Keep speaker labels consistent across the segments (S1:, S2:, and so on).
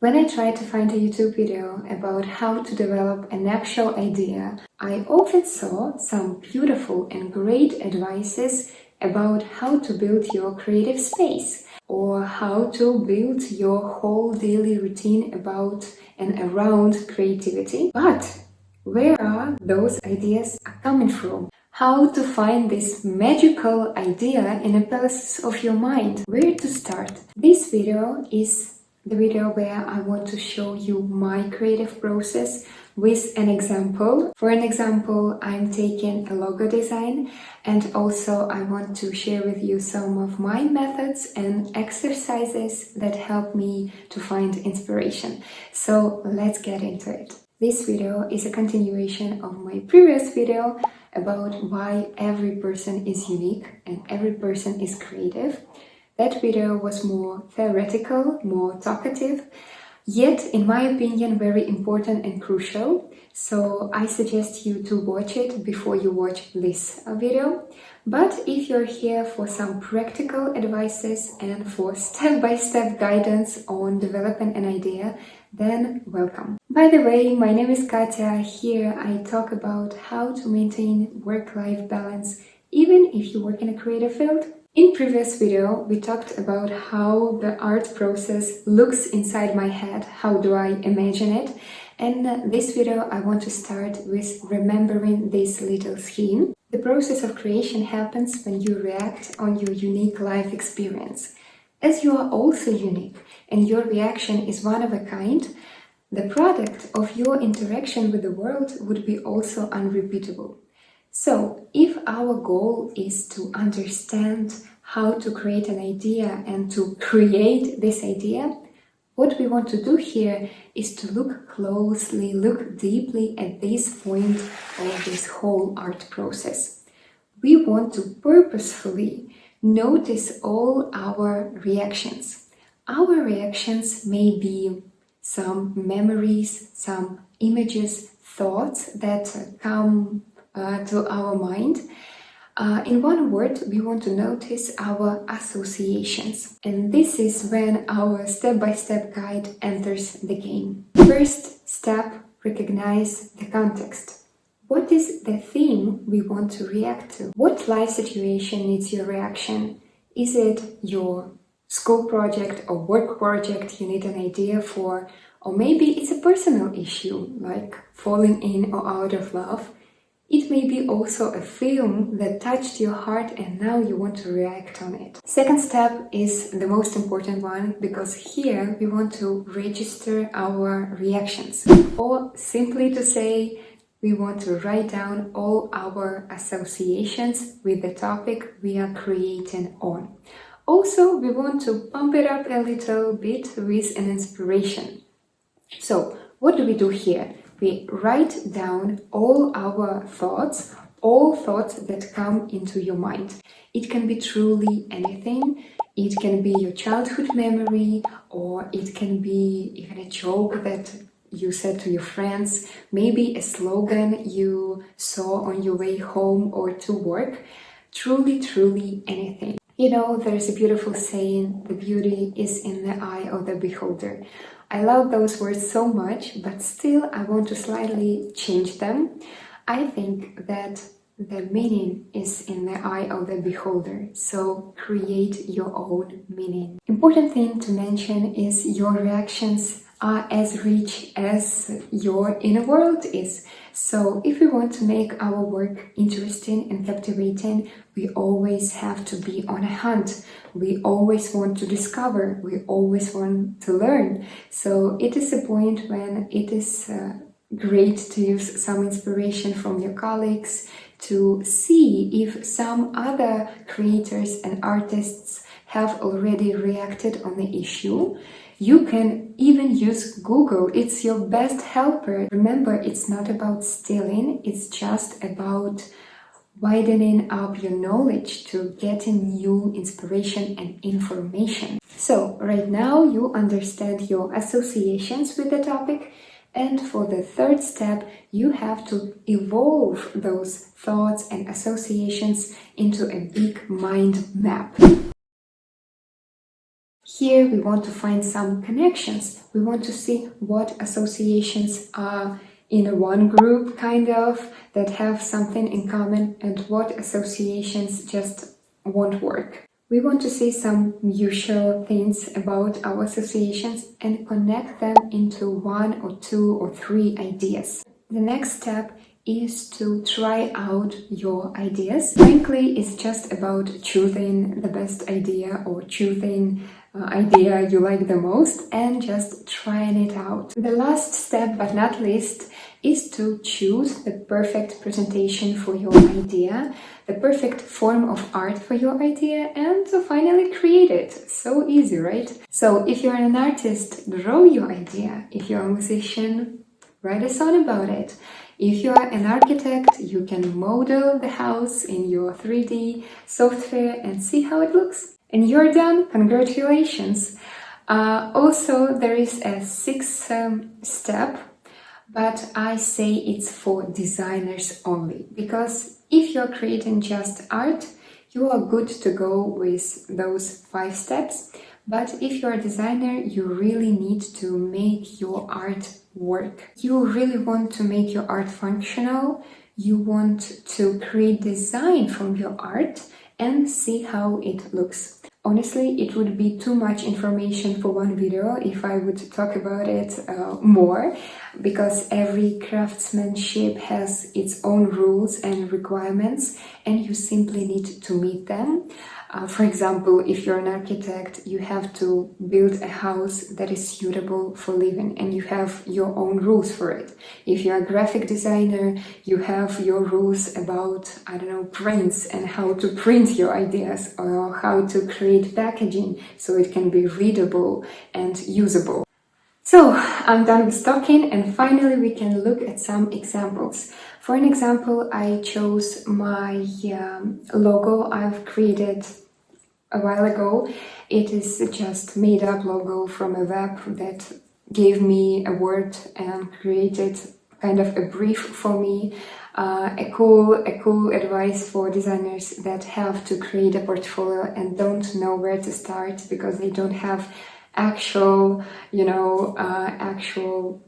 S1: When I try to find a YouTube video about how to develop an actual idea, I often saw some beautiful and great advices about how to build your creative space or how to build your whole daily routine about and around creativity. But where are those ideas coming from? How to find this magical idea in a palace of your mind? Where to start? This video is the video where I want to show you my creative process with an example. For an example, I'm taking a logo design, and also I want to share with you some of my methods and exercises that help me to find inspiration. So let's get into it. This video is a continuation of my previous video about why every person is unique and every person is creative. That video was more theoretical, more talkative, yet, in my opinion, very important and crucial. So I suggest you to watch it before you watch this video. But if you're here for some practical advices and for step-by-step guidance on developing an idea, then welcome. By the way, my name is Katya. Here I talk about how to maintain work-life balance even if you work in a creative field. In previous video, we talked about how the art process looks inside my head, how do I imagine it, and this video I want to start with remembering this little scheme. The process of creation happens when you react on your unique life experience. As you are also unique and your reaction is one of a kind, the product of your interaction with the world would be also unrepeatable. So, if our goal is to understand how to create an idea and to create this idea, what we want to do here is to look closely, look deeply at this point of this whole art process. We want to purposefully notice all our reactions. Our reactions may be some memories, some images, thoughts that come to our mind. In one word, we want to notice our associations. And this is when our step-by-step guide enters the game. First step, recognize the context. What is the theme we want to react to? What life situation needs your reaction? Is it your school project or work project you need an idea for? Or maybe it's a personal issue, like falling in or out of love. It may be also a film that touched your heart and now you want to react on it. Second step is the most important one, because here we want to register our reactions. Or simply to say, we want to write down all our associations with the topic we are creating on. Also, we want to pump it up a little bit with an inspiration. So, what do we do here? We write down all our thoughts, all thoughts that come into your mind. It can be truly anything. It can be your childhood memory, or it can be even a joke that you said to your friends, maybe a slogan you saw on your way home or to work. Truly anything. You know, there's a beautiful saying, the beauty is in the eye of the beholder. I love those words so much, but still I want to slightly change them. I think that the meaning is in the eye of the beholder, so create your own meaning. Important thing to mention is your reactions are as rich as your inner world is. So if we want to make our work interesting and captivating, we always have to be on a hunt. We always want to discover. We always want to learn. So it is a point when it is great to use some inspiration from your colleagues to see if some other creators and artists have already reacted on the issue. You can even use Google. It's your best helper. Remember, it's not about stealing. It's just about widening up your knowledge to getting new inspiration and information. So right now you understand your associations with the topic, and for the third step you have to evolve those thoughts and associations into a big mind map. Here we want to find some connections. We want to see what associations are in one group, kind of, that have something in common, and what associations just won't work. We want to see some usual things about our associations and connect them into one or two or three ideas. The next step is to try out your ideas. Frankly, it's just about choosing the best idea or choosing idea you like the most and just trying it out. The last step, but not least, is to choose the perfect presentation for your idea, the perfect form of art for your idea, and to finally create it. So easy, right? So if you're an artist, draw your idea. If you're a musician, write a song about it. If you are an architect, you can model the house in your 3D software and see how it looks. And you're done. Congratulations. Also, there is a sixth step, but I say it's for designers only, because if you're creating just art, you are good to go with those 5 steps. But if you're a designer, you really need to make your art work. You really want to make your art functional. You want to create design from your art and see how it looks. Honestly, it would be too much information for one video if I would talk about it more, because every craftsmanship has its own rules and requirements, and you simply need to meet them. For example, if you're an architect, you have to build a house that is suitable for living, and you have your own rules for it. If you're a graphic designer, you have your rules about, I don't know, prints and how to print your ideas, or how to create packaging so it can be readable and usable. So I'm done with talking, and finally we can look at some examples. For an example, I chose my logo I've created a while ago. It is just made up logo from a web that gave me a word and created kind of a brief for me. A cool advice for designers that have to create a portfolio and don't know where to start because they don't have actual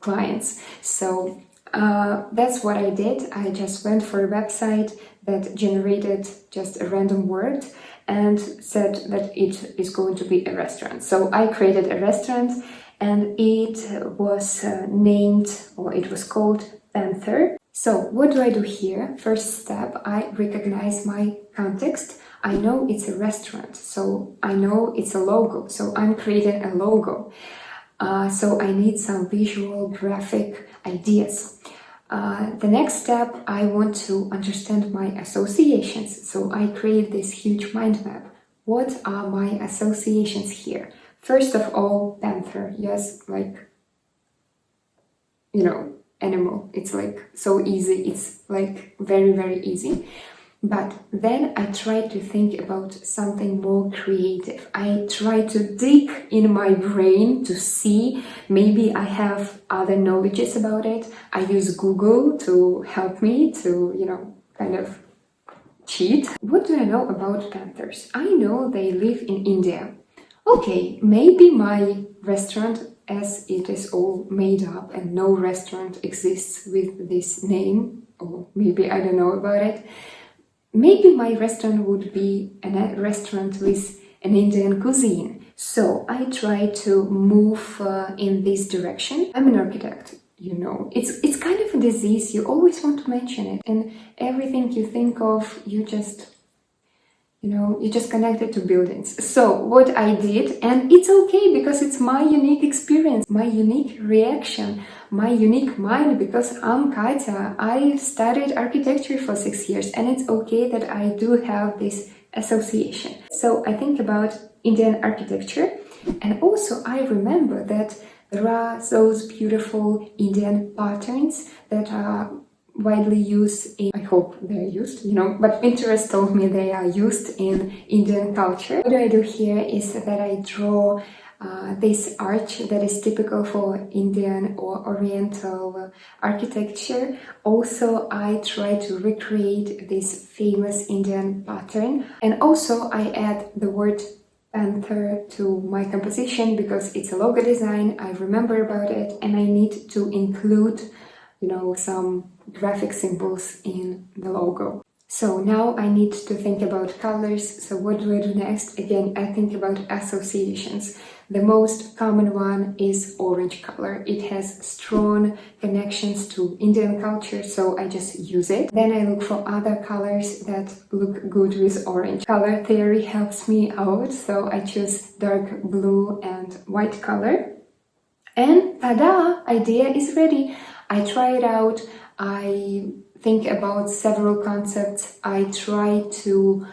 S1: clients. So that's what I did. I just went for a website that generated just a random word and said that it is going to be a restaurant. So I created a restaurant, and it was named, or it was called Panther. So what do I do here? First step, I recognize my context. I know it's a restaurant, so I know it's a logo, so I'm creating a logo. So I need some visual graphic ideas. The next step, I want to understand my associations. So I create this huge mind map. What are my associations here? First of all, panther. Yes, like, animal. It's like so easy. It's like very, very easy. But then I try to think about something more creative. I try to dig in my brain to see, maybe I have other knowledges about it. I use Google to help me to, kind of cheat. What do I know about panthers? I know they live in India. Okay, maybe my restaurant, as it is all made up and no restaurant exists with this name, or maybe I don't know about it. Maybe my restaurant would be a restaurant with an Indian cuisine. So I try to move in this direction. I'm an architect, It's kind of a disease. You always want to mention it. And everything you think of, you just connect it to buildings. So what I did, and it's okay because it's my unique experience, my unique reaction, my unique mind, because I'm Katya. I studied architecture for 6 years, and it's okay that I do have this association. So I think about Indian architecture, and also I remember that there are those beautiful Indian patterns that are widely used in, I hope they're used, but Pinterest told me they are used in Indian culture. What I do here is that I draw this arch that is typical for Indian or Oriental architecture. Also, I try to recreate this famous Indian pattern, and also I add the word panther to my composition because it's a logo design. I remember about it and I need to include, some graphic symbols in the logo. So now I need to think about colors. So what do I do next? Again, I think about associations. The most common one is orange color. It has strong connections to Indian culture, so I just use it. Then I look for other colors that look good with orange. Color theory helps me out, so I choose dark blue and white color. And tada! Idea is ready. I try it out. I think about several concepts. I try to,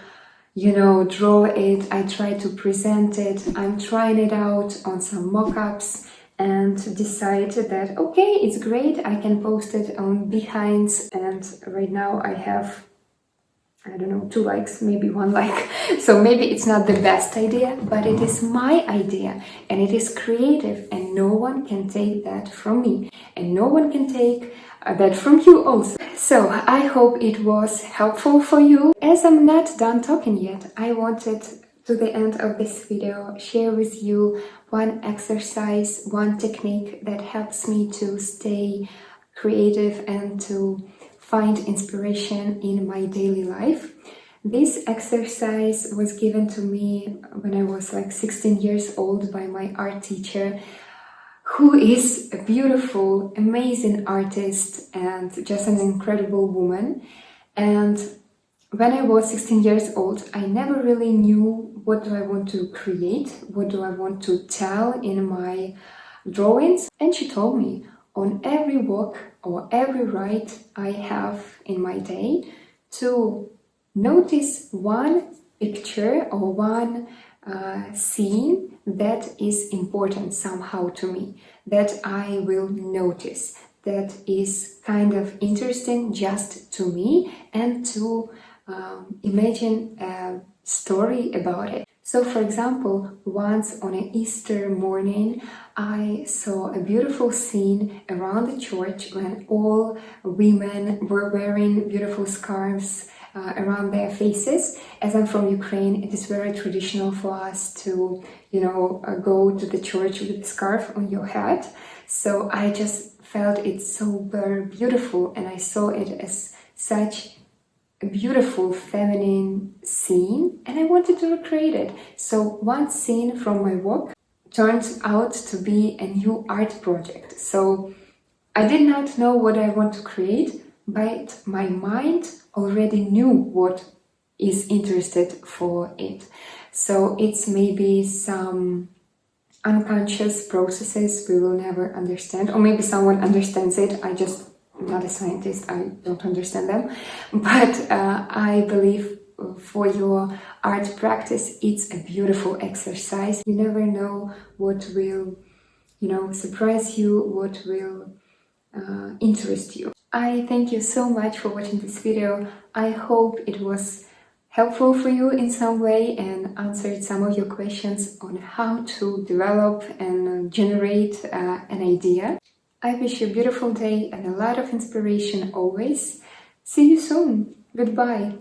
S1: draw it. I try to present it. I'm trying it out on some mock-ups and decide that, okay, it's great. I can post it on Behance. And right now I have, 2 likes, maybe 1 like. So maybe it's not the best idea, but it is my idea and it is creative and no one can take that from me and no one can take that from you also. So I hope it was helpful for you. As I'm not done talking yet, I wanted to the end of this video share with you one exercise, one technique that helps me to stay creative and to find inspiration in my daily life. This exercise was given to me when I was like 16 years old by my art teacher, who is a beautiful, amazing artist and just an incredible woman. And when I was 16 years old, I never really knew what do I want to create, what do I want to tell in my drawings. And she told me, on every walk or every ride I have in my day, to notice one picture or one scene that is important somehow to me, that I will notice, that is kind of interesting just to me, and to imagine a story about it. So, for example, once on an Easter morning, I saw a beautiful scene around the church when all women were wearing beautiful scarves around their faces. As I'm from Ukraine, it is very traditional for us to, go to the church with a scarf on your head. So I just felt it so very beautiful, and I saw it as such a beautiful feminine scene, and I wanted to recreate it. So one scene from my walk turned out to be a new art project. So I did not know what I want to create, but my mind already knew what is interested for it. So it's maybe some unconscious processes we will never understand, or maybe someone understands it. I'm not a scientist, I don't understand them, but I believe for your art practice it's a beautiful exercise. You never know what will, surprise you, what will interest you. I thank you so much for watching this video. I hope it was helpful for you in some way and answered some of your questions on how to develop and generate an idea. I wish you a beautiful day and a lot of inspiration always. See you soon. Goodbye.